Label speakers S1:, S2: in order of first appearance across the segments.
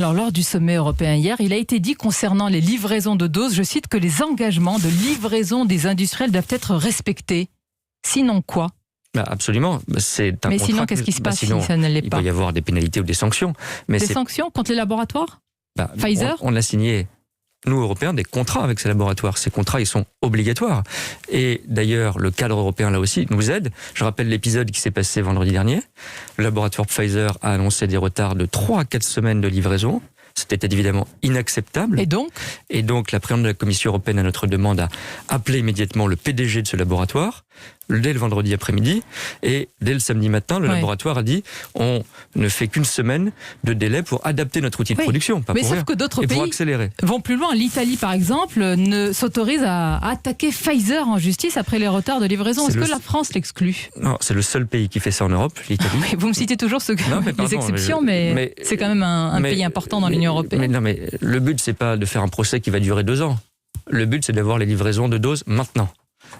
S1: Alors, lors du sommet européen hier, il a été dit concernant les livraisons de doses, je cite, que les engagements de livraison des industriels doivent être respectés. Sinon quoi ?
S2: Absolument. C'est un
S1: Mais
S2: contrat
S1: sinon, qu'est-ce qui se passe si ça ne l'est
S2: il
S1: pas ?
S2: peut y avoir des pénalités ou des sanctions. Mais
S1: des sanctions contre les laboratoires ? Pfizer ?
S2: on a signé, nous, Européens, des contrats avec ces laboratoires. Ces contrats, ils sont obligatoires. Et d'ailleurs, le cadre européen, là aussi, nous aide. Je rappelle l'épisode qui s'est passé vendredi dernier. Le laboratoire Pfizer a annoncé des retards de 3 à 4 semaines de livraison. C'était évidemment inacceptable. Et donc, la présidente de la Commission européenne, à notre demande, a appelé immédiatement le PDG de ce laboratoire, dès le vendredi après-midi, et dès le samedi matin, le laboratoire a dit on ne fait qu'une semaine de délai pour adapter notre outil de production, pas
S1: mais
S2: pour
S1: sauf
S2: rien,
S1: que d'autres
S2: et pour
S1: pays
S2: accélérer.
S1: Vont plus loin. L'Italie, par exemple, ne s'autorise à attaquer Pfizer en justice après les retards de livraison. Est-ce que la France l'exclut ?
S2: Non, c'est le seul pays qui fait ça en Europe, l'Italie.
S1: Vous me citez toujours les exceptions, mais c'est quand même un pays important dans l'Union européenne.
S2: Mais le but, c'est pas de faire un procès qui va durer 2 ans. Le but, c'est d'avoir les livraisons de doses maintenant.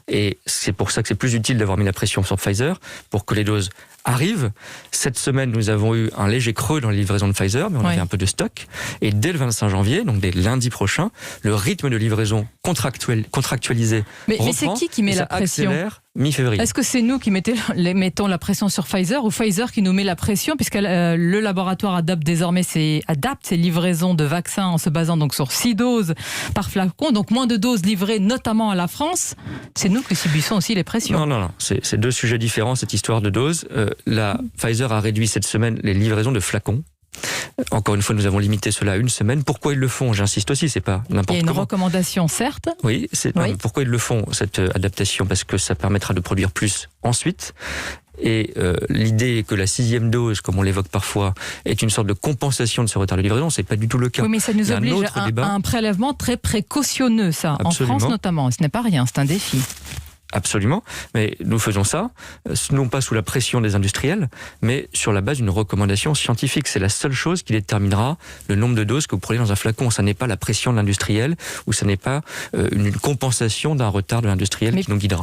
S2: Et c'est pour ça que c'est plus utile d'avoir mis la pression sur Pfizer pour que les doses arrivent. Cette semaine, nous avons eu un léger creux dans les livraisons de Pfizer, mais on avait un peu de stock. Et dès le 25 janvier, donc dès lundi prochain, le rythme de livraison contractualisé reprend.
S1: Mais c'est qui met la pression ?
S2: Mi-février.
S1: Est-ce que c'est nous qui mettons la pression sur Pfizer ou Pfizer qui nous met la pression, puisque le laboratoire adapte désormais ses livraisons de vaccins en se basant donc sur 6 doses par flacon, donc moins de doses livrées notamment à la France. C'est nous qui subissons aussi les pressions.
S2: Non. C'est 2 sujets différents, cette histoire de doses. Pfizer a réduit cette semaine les livraisons de flacons. Encore une fois, nous avons limité cela à 1 semaine. Pourquoi ils le font ? J'insiste aussi, c'est pas n'importe comment.
S1: Il y a une recommandation, certes.
S2: Oui, pourquoi ils le font, cette adaptation ? Parce que ça permettra de produire plus ensuite. Et l'idée que la 6e dose, comme on l'évoque parfois, est une sorte de compensation de ce retard de livraison, c'est pas du tout le cas.
S1: Oui, mais ça nous oblige à un prélèvement très précautionneux, ça. Absolument. En France notamment. Ce n'est pas rien, c'est un défi.
S2: Absolument, mais nous faisons ça, non pas sous la pression des industriels, mais sur la base d'une recommandation scientifique. C'est la seule chose qui déterminera le nombre de doses que vous prenez dans un flacon. Ça n'est pas la pression de l'industriel, ou ça n'est pas une compensation d'un retard de l'industriel qui nous guidera.